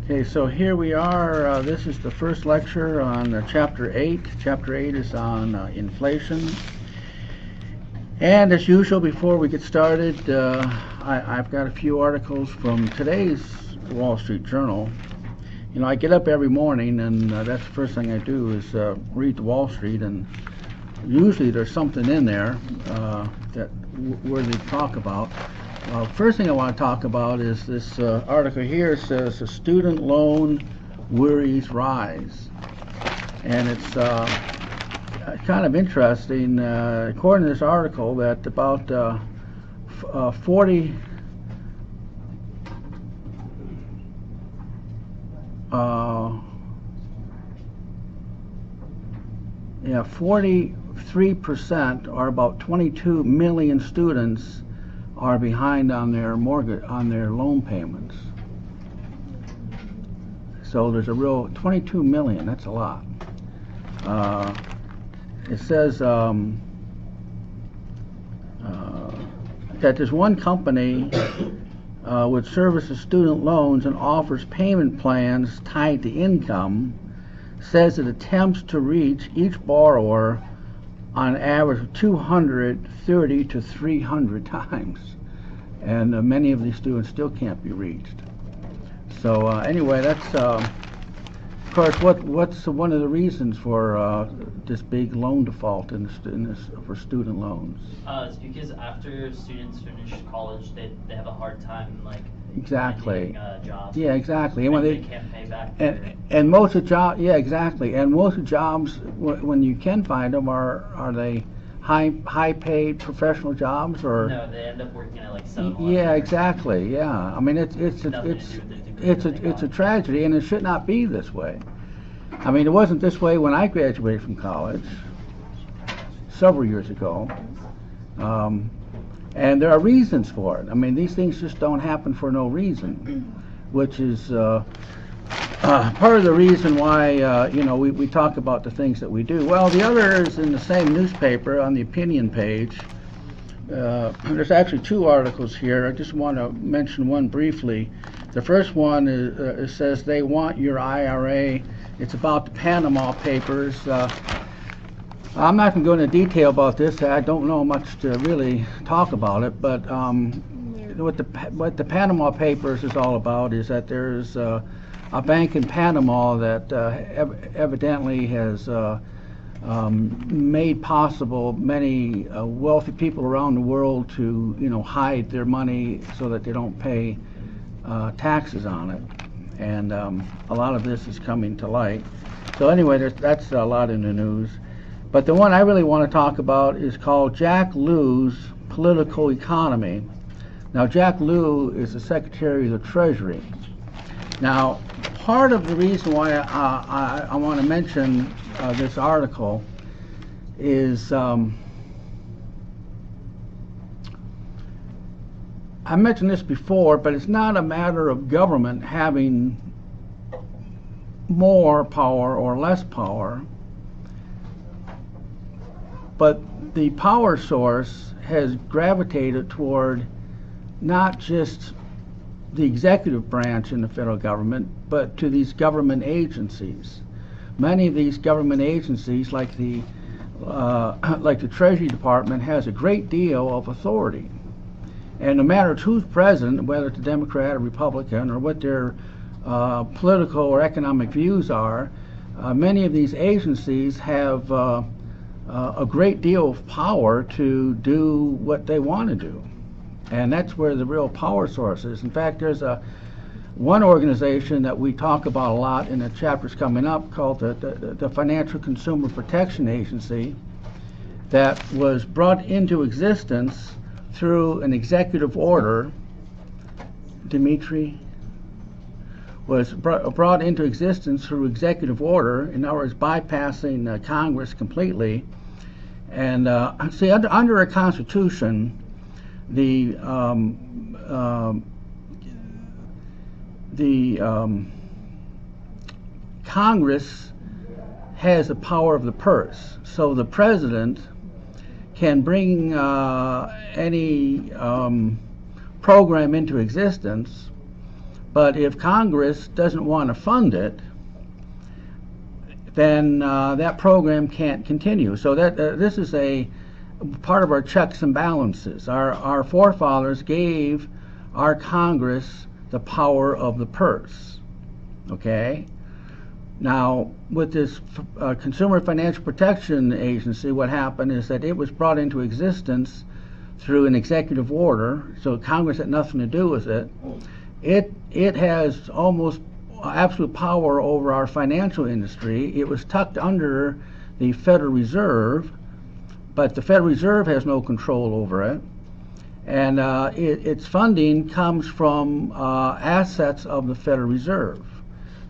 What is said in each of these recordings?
Okay, so here we are. This is the first lecture on Chapter 8. Chapter 8 is on inflation. And as usual, before we get started, I've got a few articles from today's Wall Street Journal. You know, I get up every morning, and that's the first thing I do is read the Wall Street, and usually there's something in there that worthy to talk about. First thing I want to talk about is this article here. Says the student loan worries rise, and it's kind of interesting. According to this article, that about 43%, or about 22 million students, are behind on their mortgage, on their loan payments. So there's a real 22 million. That's a lot. It says that there's one company which services student loans and offers payment plans tied to income, says it attempts to reach each borrower on average of 230 to 300 times, and many of these students still can't be reached. So anyway, that's of course what's one of the reasons for this big loan default for student loans. It's because after students finish college, they have a hard time Exactly. finding jobs. Yeah, exactly. And when they can't pay back. And most of jobs, yeah, exactly. And most of jobs, when you can find them, are they high paid professional jobs, or? No, they end up working at 7-Eleven. Yeah, exactly. Yeah. I mean, it's a tragedy, and it should not be this way. I mean, it wasn't this way when I graduated from college several years ago. And there are reasons for it. I mean, these things just don't happen for no reason, which is part of the reason why we talk about the things that we do. Well, the other is in the same newspaper on the opinion page. There's actually two articles here. I just want to mention one briefly. The first one is says they want your IRA. It's about the Panama Papers. I'm not going to go into detail about this. I don't know much to really talk about it, but what the Panama Papers is all about is that there's a bank in Panama that evidently has made possible many wealthy people around the world to hide their money so that they don't pay taxes on it, and a lot of this is coming to light. So anyway, that's a lot in the news. But the one I really want to talk about is called Jack Lew's Political Economy. Now, Jack Lew is the Secretary of the Treasury. Now, part of the reason why I want to mention this article is I mentioned this before, but it's not a matter of government having more power or less power. But the power source has gravitated toward not just the executive branch in the federal government, but to these government agencies. Many of these government agencies, like the Treasury Department, has a great deal of authority. And no matter who's president, whether it's a Democrat or Republican, or what their political or economic views are, many of these agencies have a great deal of power to do what they want to do, and that's where the real power source is. In fact, there's one organization that we talk about a lot in the chapters coming up called the Financial Consumer Protection Agency, that was brought into existence through an executive order. Dimitri was brought into existence through executive order, in other words, bypassing Congress completely. And see, under a constitution, the Congress has the power of the purse. So the president can bring any program into existence, But if Congress doesn't want to fund it, then that program can't continue. So that this is a part of our checks and balances. Our forefathers gave our Congress the power of the purse. Okay? Now, with this Consumer Financial Protection Agency, what happened is that it was brought into existence through an executive order, so Congress had nothing to do with it. It has almost absolute power over our financial industry. It was tucked under the Federal Reserve, but the Federal Reserve has no control over it. And its funding comes from assets of the Federal Reserve.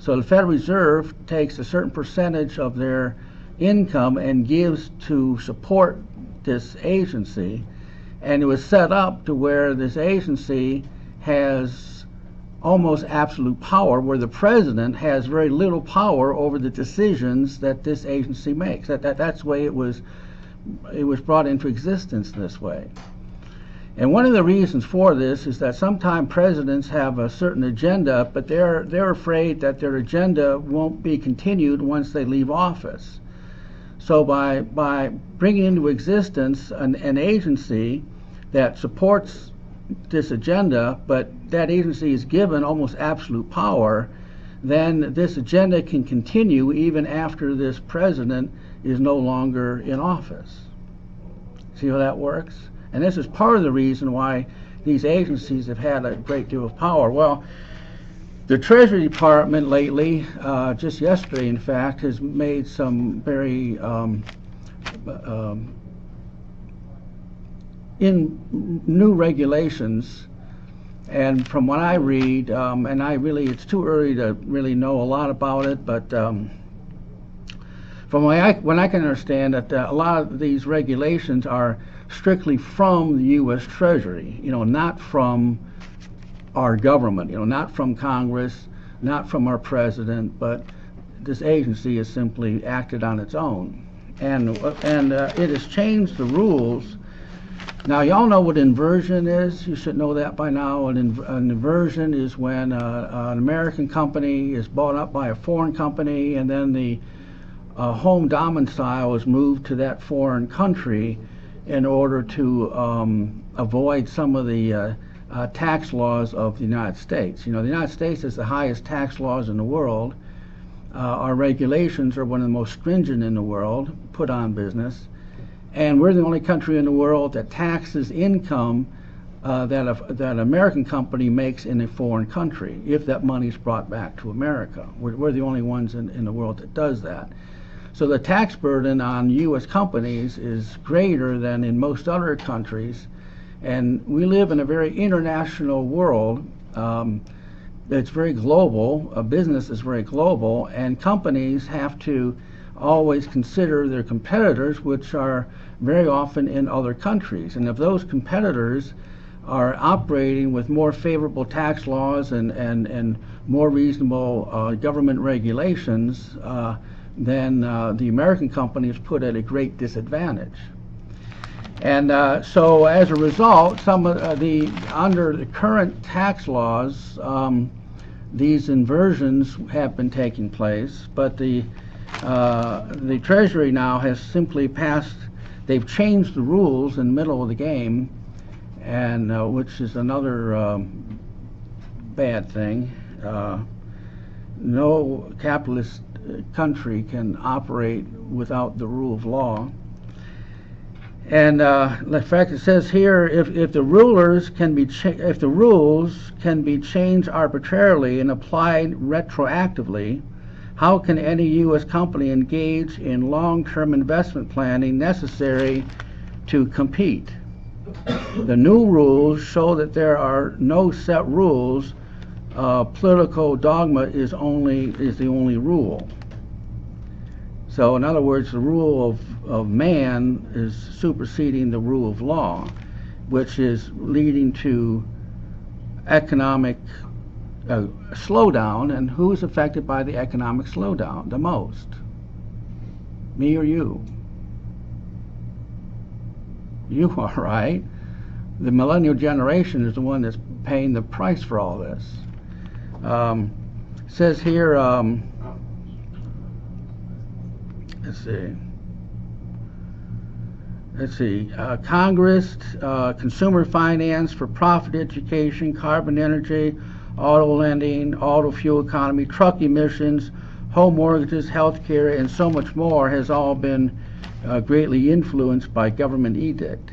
So the Federal Reserve takes a certain percentage of their income and gives to support this agency. And it was set up to where this agency has almost absolute power, where the president has very little power over the decisions that this agency makes. That's the way it was brought into existence this way. And one of the reasons for this is that sometimes presidents have a certain agenda, but they're afraid that their agenda won't be continued once they leave office. So by bringing into existence an agency that supports this agenda, but that agency is given almost absolute power, then this agenda can continue even after this president is no longer in office. See how that works? And this is part of the reason why these agencies have had a great deal of power. Well, the Treasury Department lately, just yesterday in fact, has made some very new regulations. And from what I read, and it's too early to really know a lot about it, but from what I can understand, that a lot of these regulations are strictly from the U.S. Treasury, not from our government, not from Congress, not from our president, but this agency has simply acted on its own. And it has changed the rules. Now, y'all know what inversion is. You should know that by now. An inversion is when an American company is bought up by a foreign company, and then the home domicile is moved to that foreign country in order to avoid some of the tax laws of the United States. The United States has the highest tax laws in the world. Our regulations are one of the most stringent in the world, put on business. And we're the only country in the world that taxes income that an American company makes in a foreign country, if that money is brought back to America. We're the only ones in the world that does that. So the tax burden on U.S. companies is greater than in most other countries. And we live in a very international world. It's very global. Business is very global. And companies have to always consider their competitors, which are very often in other countries. And if those competitors are operating with more favorable tax laws and more reasonable government regulations, then the American company is put at a great disadvantage. And so as a result, some of under the current tax laws, these inversions have been taking place, but the Treasury now has simply passed, they've changed the rules in the middle of the game, and which is another bad thing. No capitalist country can operate without the rule of law. And in fact, it says here, if the rules can be changed arbitrarily and applied retroactively, how can any U.S. company engage in long-term investment planning necessary to compete? The new rules show that there are no set rules. Political dogma is the only rule. So in other words, the rule of man is superseding the rule of law, which is leading to economic slowdown. And who's affected by the economic slowdown the most? Me or you? You are, right? The millennial generation is the one that's paying the price for all this. Says here, let's see, Congress, consumer finance, for-profit education, carbon energy, auto lending, auto fuel economy, truck emissions, home mortgages, health care, and so much more has all been greatly influenced by government edict.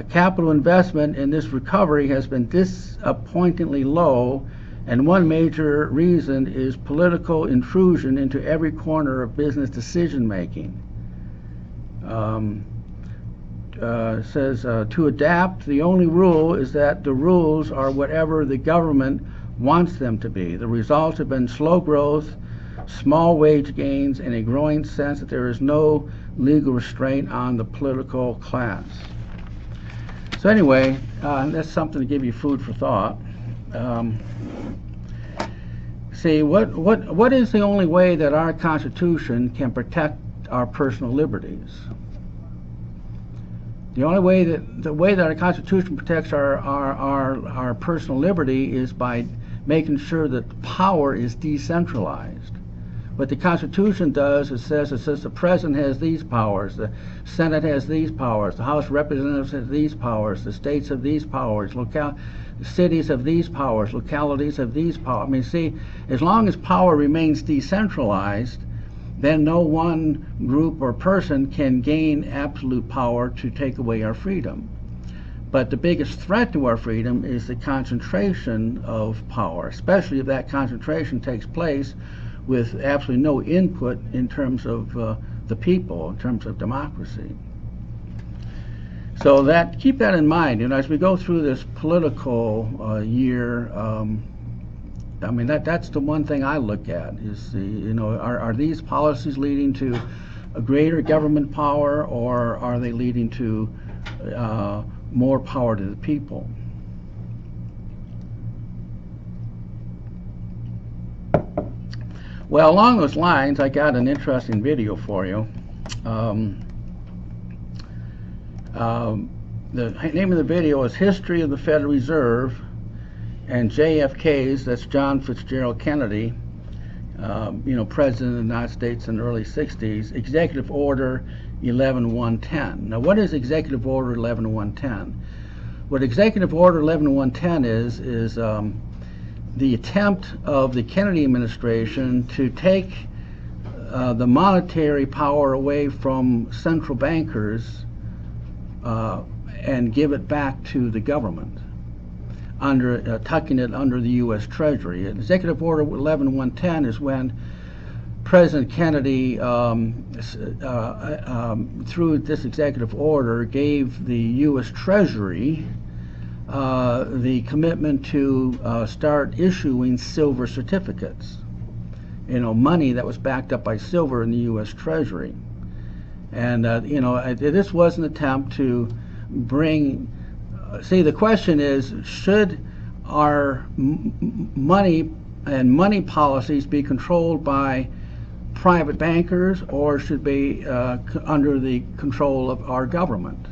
Capital investment in this recovery has been disappointingly low, and one major reason is political intrusion into every corner of business decision making. Says to adapt, the only rule is that the rules are whatever the government wants them to be. The results have been slow growth, small wage gains, and a growing sense that there is no legal restraint on the political class. So anyway, that's something to give you food for thought. See, what is the only way that our Constitution can protect our personal liberties? The only way that our Constitution protects our personal liberty is by making sure that power is decentralized. What the Constitution does, it says the President has these powers, the Senate has these powers, the House of Representatives has these powers, the states have these powers, cities have these powers, localities have these powers. I mean, see, as long as power remains decentralized, then no one group or person can gain absolute power to take away our freedom. But the biggest threat to our freedom is the concentration of power, especially if that concentration takes place with absolutely no input in terms of the people, in terms of democracy. So keep that in mind. As we go through this political year, I mean, that's the one thing I look at is are these policies leading to a greater government power, or are they leading to more power to the people? Well, along those lines, I got an interesting video for you. The name of the video is History of the Federal Reserve and JFK's, that's John Fitzgerald Kennedy, President of the United States in the early 60s, Executive Order 11110. Now, what is Executive Order 11110? What Executive Order 11110 is the attempt of the Kennedy administration to take the monetary power away from central bankers and give it back to the government, tucking it under the U.S. Treasury. Executive Order 11110 is when President Kennedy, through this executive order, gave the U.S. Treasury the commitment to start issuing silver certificates, money that was backed up by silver in the U.S. Treasury. And this was an attempt to bring, the question is, should our money and money policies be controlled by private bankers, or should be under the control of our government?